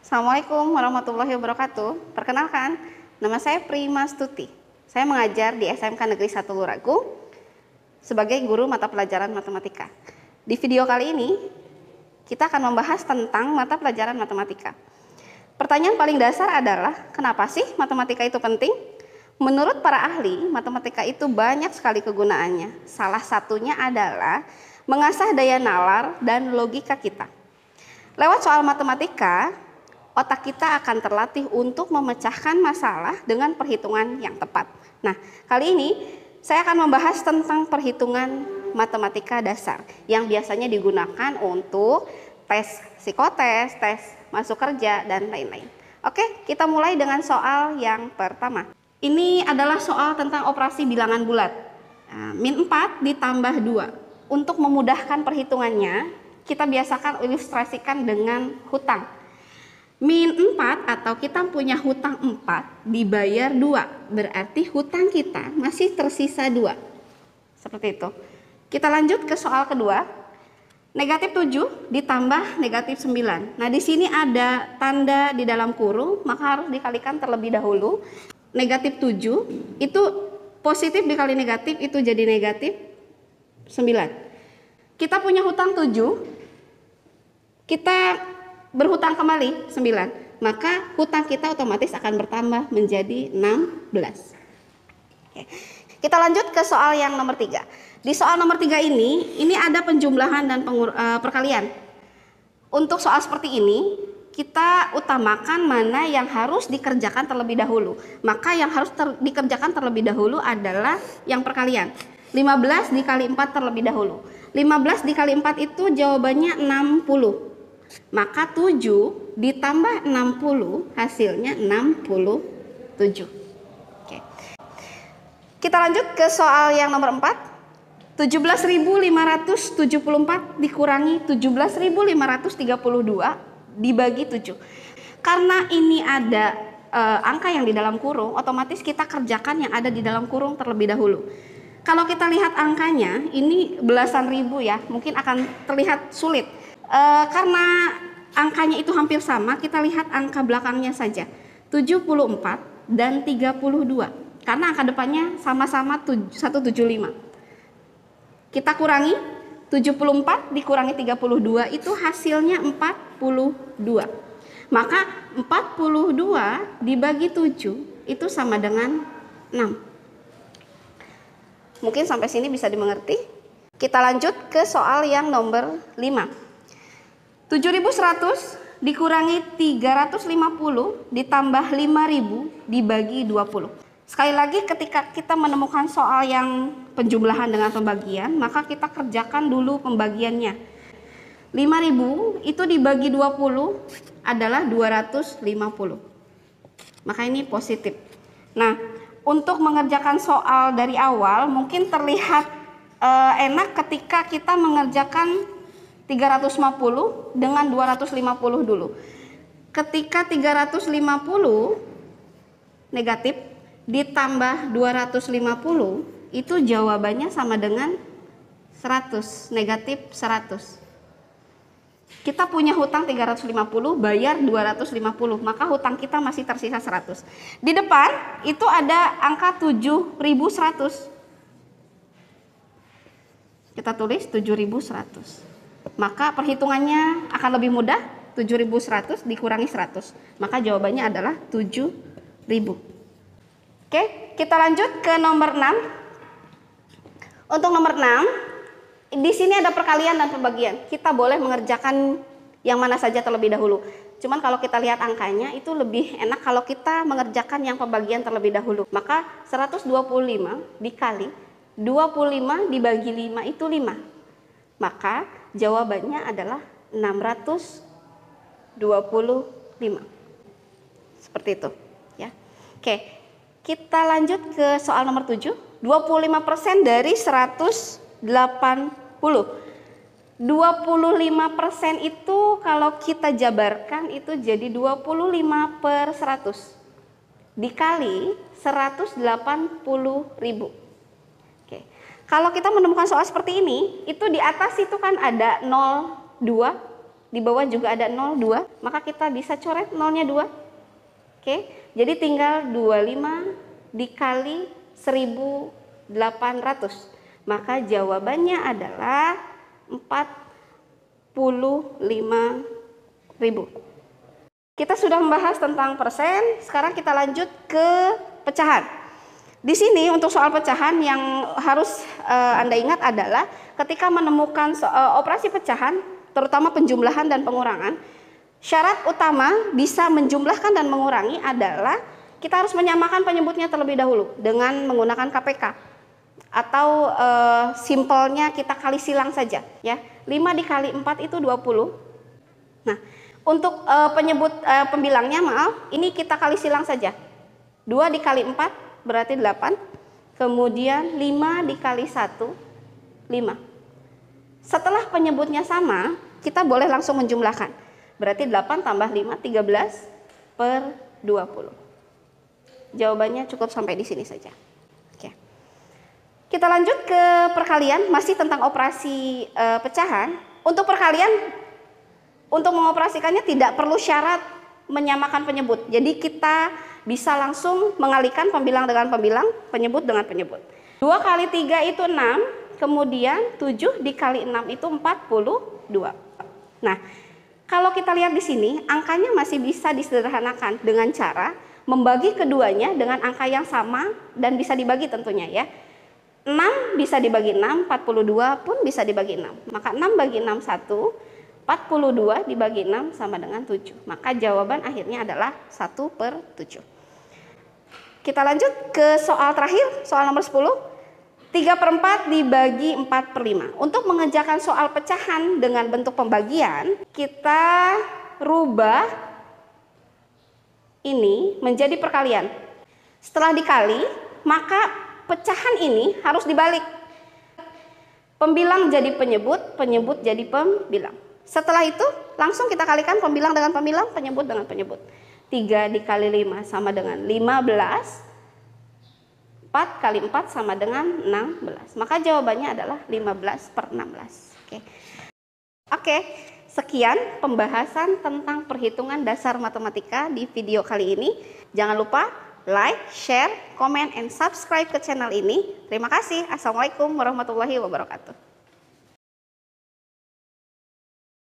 Assalamualaikum warahmatullahi wabarakatuh. Perkenalkan, nama saya Prima Stuti. Saya mengajar di SMK Negeri 1 Luragung sebagai guru mata pelajaran matematika. Di video kali ini, kita akan membahas tentang mata pelajaran matematika. Pertanyaan paling dasar adalah, kenapa sih matematika itu penting? Menurut para ahli, matematika itu banyak sekali kegunaannya. Salah satunya adalah mengasah daya nalar dan logika kita. Lewat soal matematika, otak kita akan terlatih untuk memecahkan masalah dengan perhitungan yang tepat. Nah, kali ini saya akan membahas tentang perhitungan matematika dasar yang biasanya digunakan untuk tes psikotes, tes masuk kerja, dan lain-lain. Oke, kita mulai dengan soal yang pertama. Ini adalah soal tentang operasi bilangan bulat. Min 4 ditambah 2. Untuk memudahkan perhitungannya, kita biasakan ilustrasikan dengan hutang. Min 4 atau kita punya hutang 4 dibayar 2. Berarti hutang kita masih tersisa 2. Seperti itu. Kita lanjut ke soal kedua. Negatif 7 ditambah negatif 9. Nah, di sini ada tanda di dalam kurung, maka harus dikalikan terlebih dahulu. Negatif 7 itu positif dikali negatif itu jadi negatif 9. Kita punya hutang 7, kita berhutang kembali 9, maka hutang kita otomatis akan bertambah menjadi 16. Oke. Kita lanjut ke soal yang nomor 3. Di soal nomor 3 ini ada penjumlahan dan perkalian. Untuk soal seperti ini, kita utamakan mana yang harus dikerjakan terlebih dahulu. Maka yang harus dikerjakan terlebih dahulu adalah yang perkalian. 15 dikali 4 terlebih dahulu. 15 dikali 4 itu jawabannya 60. Maka 7 ditambah 60 hasilnya 67. Oke. Kita lanjut ke soal yang nomor 4. 17.574 dikurangi 17.532 dibagi 7. Karena ini ada angka yang di dalam kurung, otomatis kita kerjakan yang ada di dalam kurung terlebih dahulu. Kalau kita lihat angkanya, ini belasan ribu ya, mungkin akan terlihat sulit. Karena angkanya itu hampir sama, kita lihat angka belakangnya saja, 74 dan 32. Karena angka depannya sama-sama 175. Kita kurangi 74 dikurangi 32 itu hasilnya 42. Maka 42 dibagi 7 itu sama dengan 6. Mungkin sampai sini bisa dimengerti. Kita lanjut ke soal yang nomor 5. 7.100 dikurangi 350 ditambah 5.000 dibagi 20. Sekali lagi, ketika kita menemukan soal yang penjumlahan dengan pembagian, maka kita kerjakan dulu pembagiannya. 5.000 itu dibagi 20 adalah 250. Maka ini positif. Nah, untuk mengerjakan soal dari awal mungkin terlihat enak ketika kita mengerjakan 350 dengan 250 dulu. Ketika 350 negatif ditambah 250 itu jawabannya sama dengan 100, negatif 100. Kita punya hutang 350, bayar 250, maka hutang kita masih tersisa 100. Di depan itu ada angka 7.100. Kita tulis 7.100. Maka perhitungannya akan lebih mudah, 7.100 dikurangi 100. Maka jawabannya adalah 7.000. Oke, kita lanjut ke nomor 6. Untuk nomor 6, di sini ada perkalian dan pembagian. Kita boleh mengerjakan yang mana saja terlebih dahulu. Cuman kalau kita lihat angkanya itu lebih enak kalau kita mengerjakan yang pembagian terlebih dahulu. Maka 125 dikali 25 dibagi 5 itu 5. Maka jawabannya adalah 625. Seperti itu, ya. Oke. Kita lanjut ke soal nomor 7. 25% dari 180. 25% itu kalau kita jabarkan itu jadi 25/100 dikali 180.000. Oke. Kalau kita menemukan soal seperti ini, itu di atas itu kan ada 0, 2, di bawah juga ada 0, 2, maka kita bisa coret nolnya 2. Oke, jadi tinggal 25 dikali 1.800. Maka jawabannya adalah 45.000. Kita sudah membahas tentang persen, sekarang kita lanjut ke pecahan. Di sini untuk soal pecahan yang harus Anda ingat adalah ketika menemukan operasi pecahan, terutama penjumlahan dan pengurangan, syarat utama bisa menjumlahkan dan mengurangi adalah kita harus menyamakan penyebutnya terlebih dahulu dengan menggunakan KPK. Atau simpelnya kita kali silang saja ya. 5 dikali 4 itu 20. Nah, untuk pembilangnya maaf, ini kita kali silang saja. 2 dikali 4 berarti 8. Kemudian 5 dikali 1, 5. Setelah penyebutnya sama, kita boleh langsung menjumlahkan. Berarti 8 tambah 5, 13 per 20. Jawabannya cukup sampai di sini saja. Oke. Kita lanjut ke perkalian, masih tentang operasi pecahan. Untuk perkalian, untuk mengoperasikannya tidak perlu syarat menyamakan penyebut. Jadi kita bisa langsung mengalihkan pembilang dengan pembilang, penyebut dengan penyebut. 2 kali 3 itu 6, kemudian 7 dikali 6 itu 42. Nah, kalau kita lihat di sini, angkanya masih bisa disederhanakan dengan cara membagi keduanya dengan angka yang sama dan bisa dibagi tentunya ya. 6 bisa dibagi 6, 42 pun bisa dibagi 6. Maka 6 bagi 6 1. 42 dibagi 6 sama dengan 7. Maka jawaban akhirnya adalah 1/7. Kita lanjut ke soal terakhir, soal nomor 10. 3/4 dibagi 4/5. Untuk mengerjakan soal pecahan dengan bentuk pembagian, kita rubah ini menjadi perkalian. Setelah dikali, maka pecahan ini harus dibalik. Pembilang jadi penyebut, penyebut jadi pembilang. Setelah itu langsung kita kalikan pembilang dengan pembilang, penyebut dengan penyebut. 3 dikali 5 sama dengan 15. 4 kali 4 sama dengan 16. Maka jawabannya adalah 15/16. Oke, sekian pembahasan tentang perhitungan dasar matematika di video kali ini. Jangan lupa like, share, comment, and subscribe ke channel ini. Terima kasih. Assalamualaikum warahmatullahi wabarakatuh.